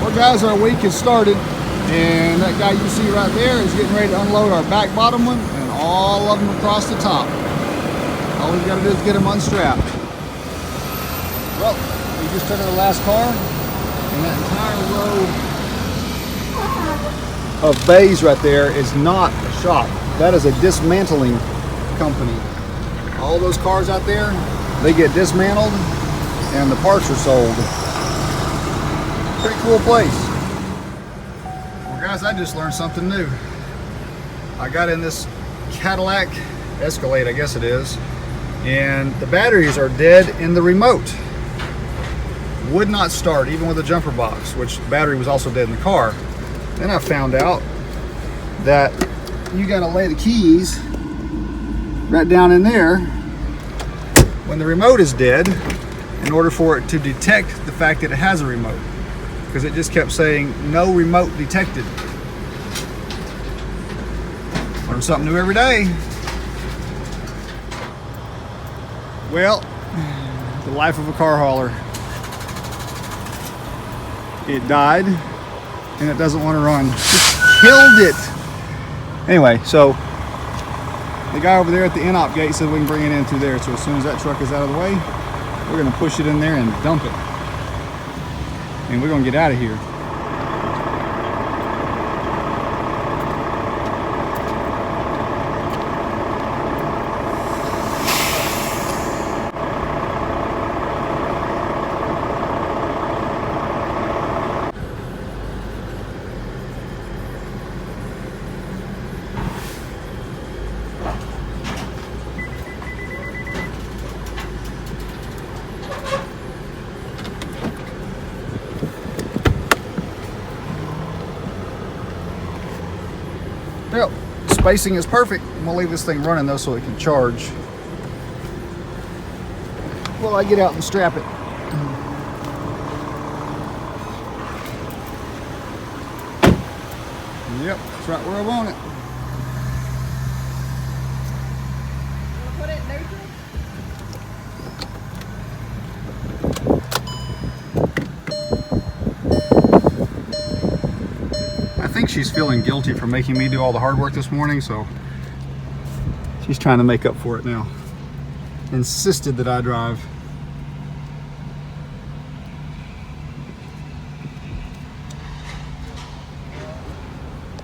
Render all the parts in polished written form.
Well guys, our week has started, and that guy you see right there is getting ready to unload our back bottom one and all of them across the top. All we've got to do is get them unstrapped. Well, we just turned to the last car, and that entire row of bays right there is not a shop. That is a dismantling company. All those cars out there, they get dismantled and the parts are sold. Pretty cool place. Well guys, I just learned something new. I got in this Cadillac Escalade, I guess it is, and the batteries are dead in the remote. Would not start even with a jumper box, which the battery was also dead in the car. Then I found out that you gotta lay the keys right down in there when the remote is dead in order for it to detect the fact that it has a remote, because it just kept saying no remote detected. Learn something new every day. Well, the life of a car hauler. It died and it doesn't want to run. Just killed it. Anyway, so the guy over there at the in-op gate said we can bring it in through there. So as soon as that truck is out of the way, we're going to push it in there and dump it. And we're going to get out of here. Well, spacing is perfect. I'm gonna leave this thing running though so it can charge. Well, I get out and strap it. Yep, that's right where I want it. Put it neutral? I think she's feeling guilty for making me do all the hard work this morning, so she's trying to make up for it now. Insisted that I drive.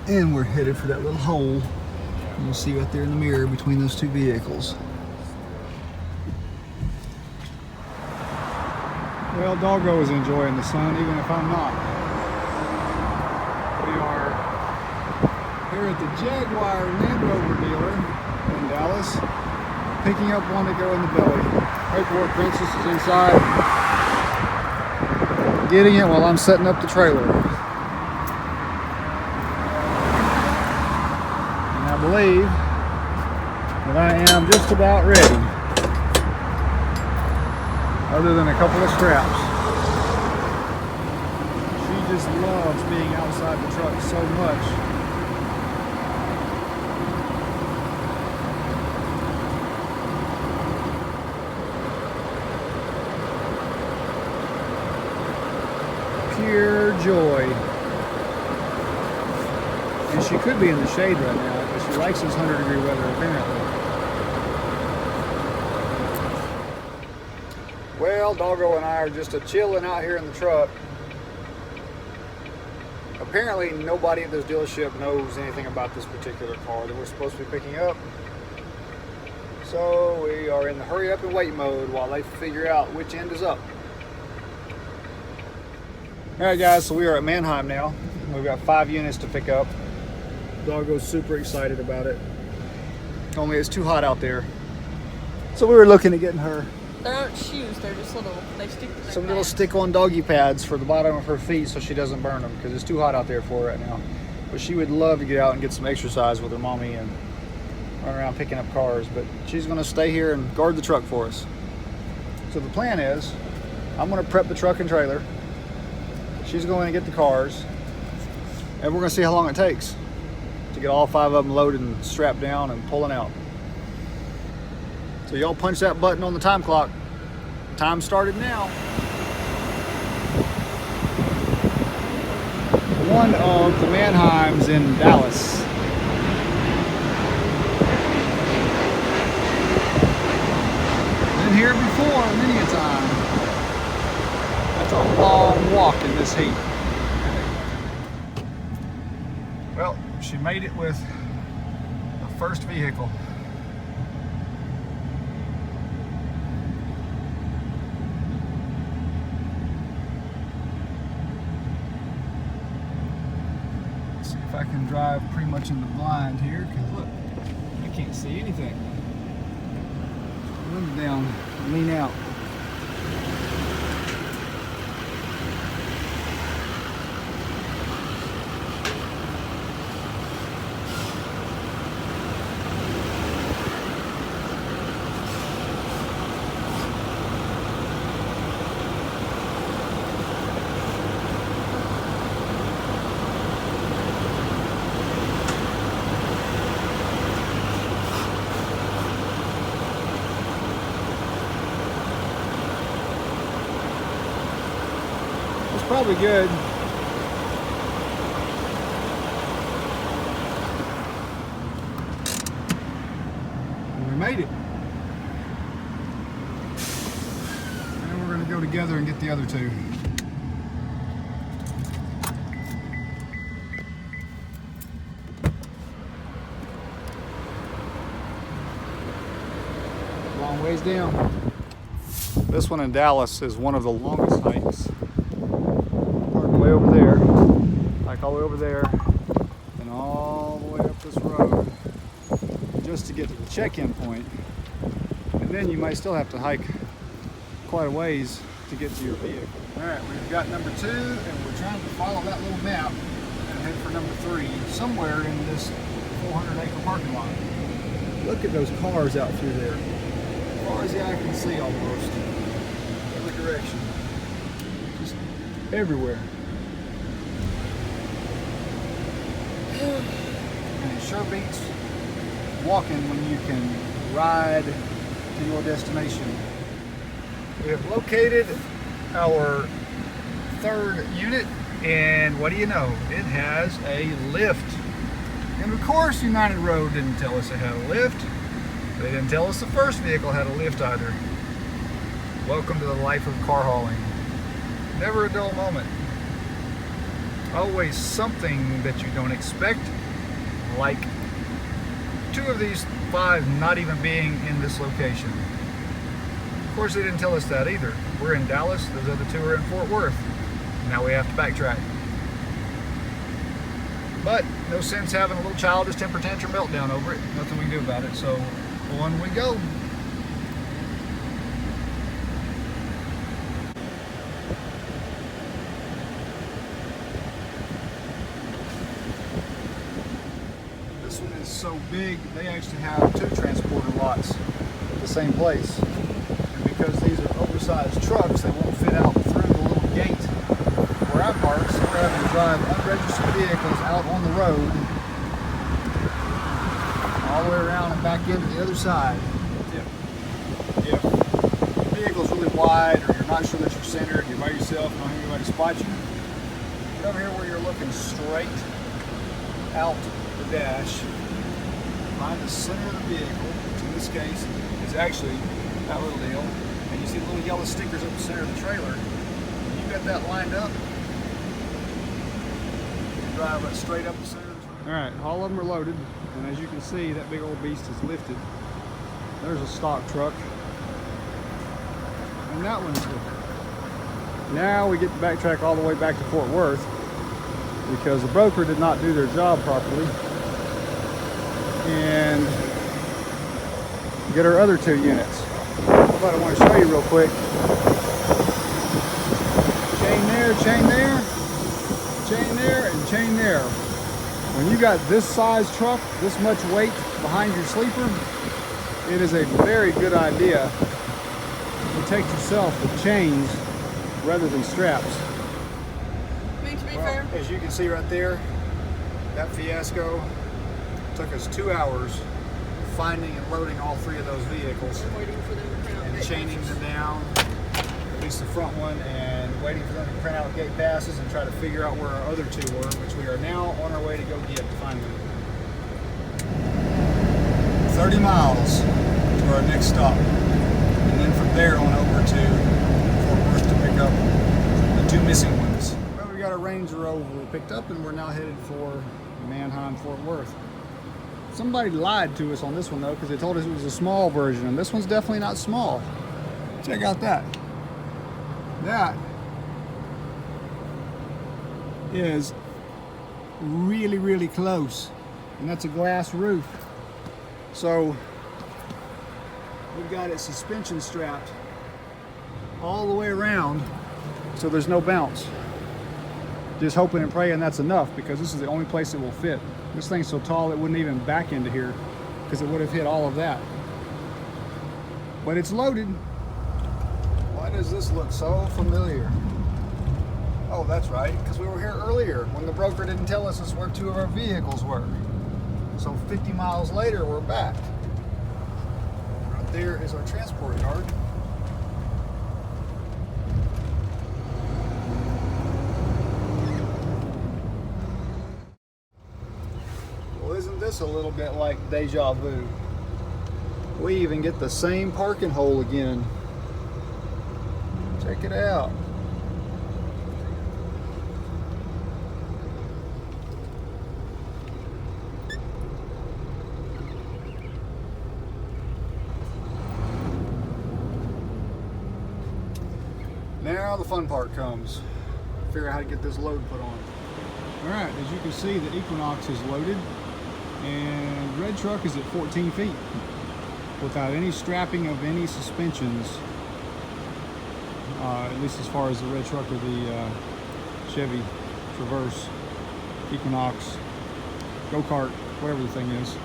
And we're headed for that little hole you see right there in the mirror between those two vehicles. Well, Doggo is enjoying the sun, even if I'm not. We are here at the Jaguar Land Rover dealer in Dallas, picking up one to go in the belly. Paperwork Princess is inside, getting it while I'm setting up the trailer. And I believe that I am just about ready, other than a couple of straps. She just loves being outside the truck so much. Pure joy. And she could be in the shade right now because she likes this 100-degree weather apparently. Well, Doggo and I are just chilling out here in the truck. Apparently nobody at this dealership knows anything about this particular car that we're supposed to be picking up. So we are in the hurry up and wait mode while they figure out which end is up. Alright guys, so we are at Mannheim now. We've got 5 units to pick up. Doggo's super excited about it. Only it's too hot out there. So we were looking at getting her They aren't shoes, they're just little, they stick to their some little pads. stick-on doggy pads for the bottom of her feet so she doesn't burn them, because it's too hot out there for her right now. But she would love to get out and get some exercise with her mommy and run around picking up cars, but she's going to stay here and guard the truck for us. So the plan is, I'm going to prep the truck and trailer, she's going to get the cars, and we're going to see how long it takes to get all 5 of them loaded and strapped down and pulling out. So y'all punch that button on the time clock. Time started now. of the Mannheims in Dallas. Been here before many a time. That's a long walk in this heat. Well, she made it with the first vehicle. Let's see if I can drive pretty much in the blind here, because look, I can't see anything. Window down, lean out. Probably good. And we made it. And we're going to go together and get the other two. Long ways down. This one in Dallas is one of the longest hikes. Way over there, like all the way over there, and all the way up this road, just to get to the check-in point. And then you might still have to hike quite a ways to get to your vehicle. All right, we've got number 2, and we're trying to follow that little map and head for number 3, somewhere in this 400-acre parking lot. Look at those cars out through there, as far as the eye can see, almost every direction, just everywhere. And it sure beats walking when you can ride to your destination. We have located our 3rd unit, and what do you know? It has a lift. And of course United Road didn't tell us it had a lift. They didn't tell us the first vehicle had a lift either. Welcome to the life of car hauling. Never a dull moment. Always something that you don't expect, like 2 of these 5 not even being in this location. Of course, they didn't tell us that either. We're in Dallas, those other 2 are in Fort Worth. Now we have to backtrack. But no sense having a little childish temper tantrum meltdown over it. Nothing we can do about it, so on we go. So big, they actually have 2 transporter lots at the same place. And because these are oversized trucks, they won't fit out through the little gate where I park, so we're having to drive unregistered vehicles out on the road all the way around and back into the other side. If the vehicle's really wide, or you're not sure that you're centered, you're by yourself, and don't have anybody spot you, come here where you're looking straight out the dash. Find the center of the vehicle, which in this case is actually that little deal, and you see the little yellow stickers up the center of the trailer. When you got that lined up, you drive right straight up the center of the trailer. Alright, all of them are loaded, and as you can see, that big old beast is lifted. There's a stock truck, and that one's lifted. Now we get to backtrack all the way back to Fort Worth, because the broker did not do their job properly, and get our other 2 units. But I want to show you real quick. Chain there, chain there, chain there, and chain there. When you got this size truck, this much weight behind your sleeper, it is a very good idea to protect yourself with chains rather than straps. I mean, to be fair, as you can see right there, that Fiasco took us 2 hours finding and loading all 3 of those vehicles waiting for them to count. and chaining them down, at least the front one, and waiting for them to print out gate passes and try to figure out where our other two were, which we are now on our way to go get finally. 30 miles to our next stop. And then from there on over to Fort Worth to pick up the two missing ones. Well, we got a Range Rover picked up and we're now headed for Mannheim, Fort Worth. Somebody lied to us on this one though, because they told us it was a small version, and this one's definitely not small. Check out that. That is really, really close. And that's a glass roof. So we've got it suspension strapped all the way around so there's no bounce. Just hoping and praying that's enough, because this is the only place it will fit. This thing's so tall it wouldn't even back into here because it would have hit all of that. But it's loaded. Why does this look so familiar? Oh, that's right, because we were here earlier when the broker didn't tell us where two of our vehicles were. So 50 miles later, we're back. Right there is our transport yard. Well, isn't this a little bit like deja vu? We even get the same parking hole again. Check it out. Now the fun part comes. Figure out how to get this load put on. Alright, as you can see, the Equinox is loaded and red truck is at 14 feet without any strapping of any suspensions, at least as far as the red truck or the Chevy Traverse, Equinox, go-kart, whatever the thing is.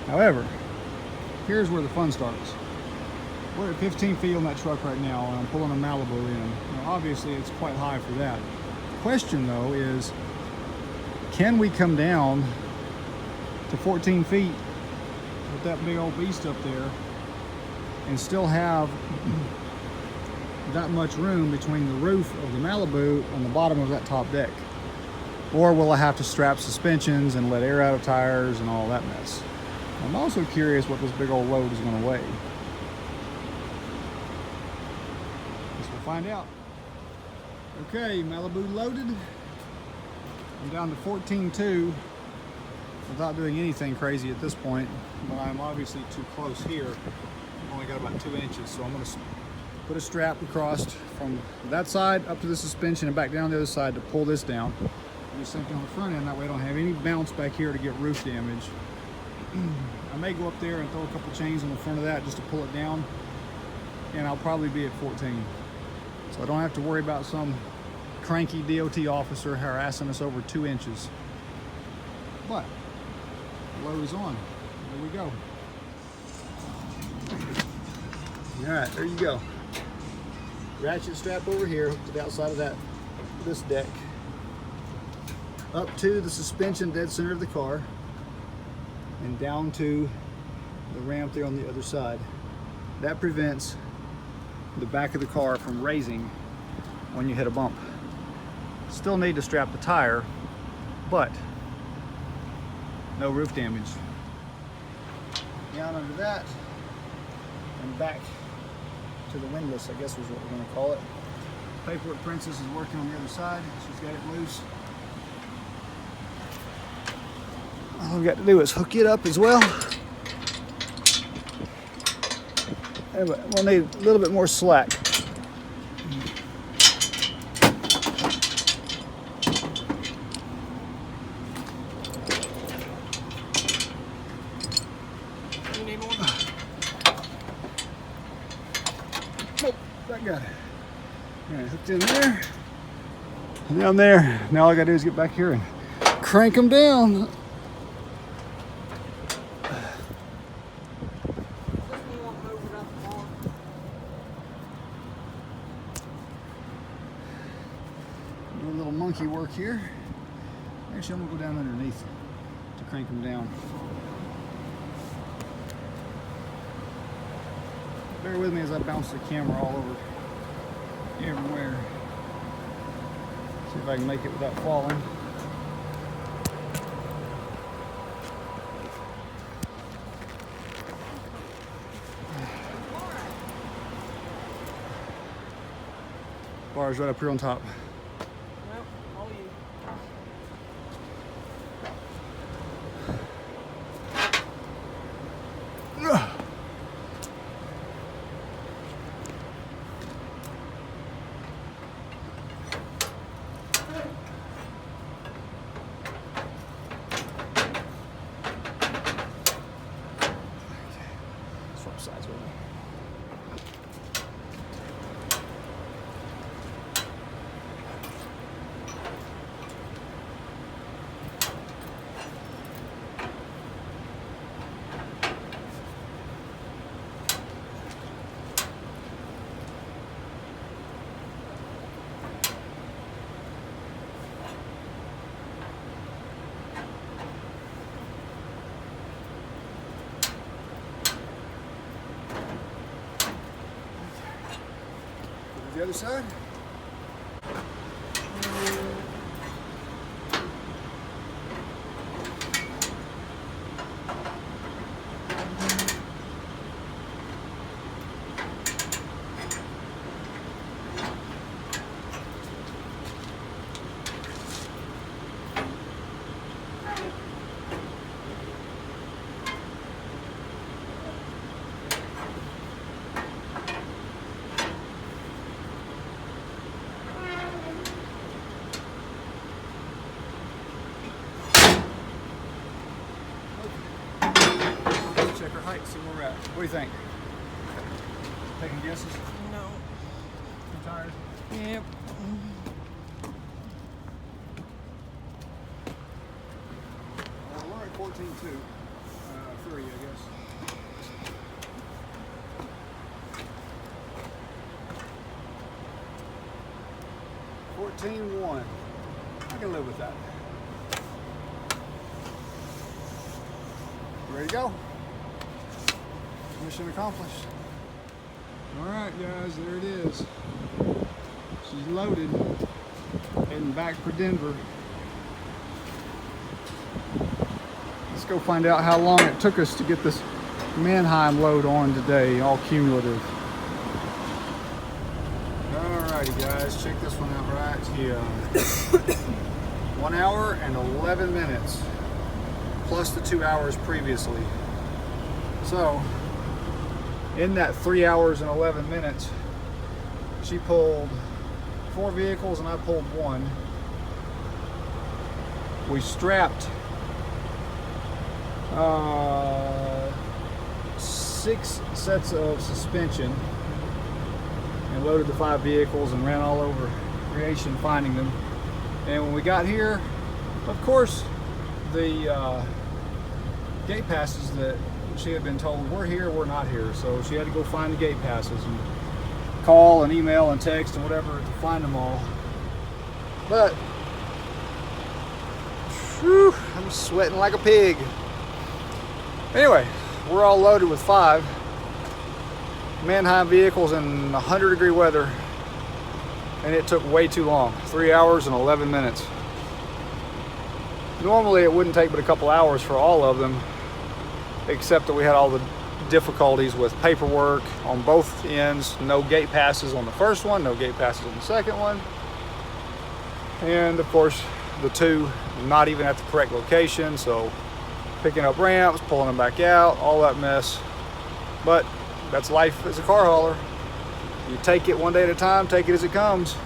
However, here's where the fun starts. We're at 15 feet on that truck right now, and I'm pulling a Malibu in. Now, obviously, it's quite high for that. The question, though, is can we come down to 14 feet with that big old beast up there and still have that much room between the roof of the Malibu and the bottom of that top deck? Or will I have to strap suspensions and let air out of tires and all that mess? I'm also curious what this big old load is going to weigh. Guess we'll find out. Okay, Malibu loaded. I'm down to 14.2 without doing anything crazy at this point, but I'm obviously too close here. I've only got about 2 inches, so I'm going to put a strap across from that side up to the suspension and back down the other side to pull this down. Do something on the front end, that way I don't have any bounce back here to get roof damage. I may go up there and throw a couple chains on the front of that just to pull it down, and I'll probably be at 14. So I don't have to worry about some cranky DOT officer harassing us over 2 inches. But the load is on. There we go. Alright, there you go. Ratchet strap over here, hooked to the outside of this deck, up to the suspension dead center of the car, and down to the ramp there on the other side. That prevents the back of the car from raising when you hit a bump. Still need to strap the tire, but no roof damage. Down under that and back to the windlass, I guess is what we're going to call it. Paperwork Princess is working on the other side. She's got it loose. All we've got to do is hook it up as well. We'll need a little bit more slack. You need more? Nope, that got it. All right, hooked in there. And down there. Now all I gotta do is get back here and crank them down. Do a little monkey work here. Actually, I'm gonna go down underneath to crank them down. Bear with me as I bounce the camera all over everywhere. See if I can make it without falling. Bars right up here on top. Nope, all you. Swap sides with me. The other side. Check our height, see where we're at. What do you think? Taking guesses? No. Too tired? Yep. We're at 14.2. 3, I guess. $14.1. I can live with that. Ready to go? Mission accomplished. All right, guys, there it is. She's loaded, heading back for Denver. Let's go find out how long it took us to get this Mannheim load on today, all cumulative. Alrighty, guys, check this one out right here. 1 hour and 11 minutes, plus the 2 hours previously. So, in that 3 hours and 11 minutes, she pulled 4 vehicles and I pulled 1. We strapped 6 sets of suspension and loaded the 5 vehicles and ran all over creation finding them. And when we got here, of course, the gate passes that she had been told we're here, we're not here, so she had to go find the gate passes and call and email and text and whatever to find them all. But whew, I'm sweating like a pig. Anyway, we're all loaded with 5 Mannheim vehicles in 100-degree weather, and it took way too long. 3 hours and 11 minutes. Normally it wouldn't take but a couple hours for all of them, except that we had all the difficulties with paperwork on both ends. No gate passes on the first one, no gate passes on the second one, and of course the 2 not even at the correct location, so picking up ramps, pulling them back out, all that mess. But that's life as a car hauler. You take it one day at a time, take it as it comes.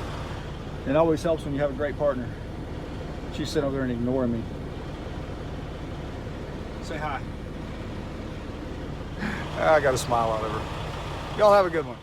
It always helps when you have a great partner. She's sitting over there and ignoring me. Say hi. I got a smile out of her. Y'all have a good one.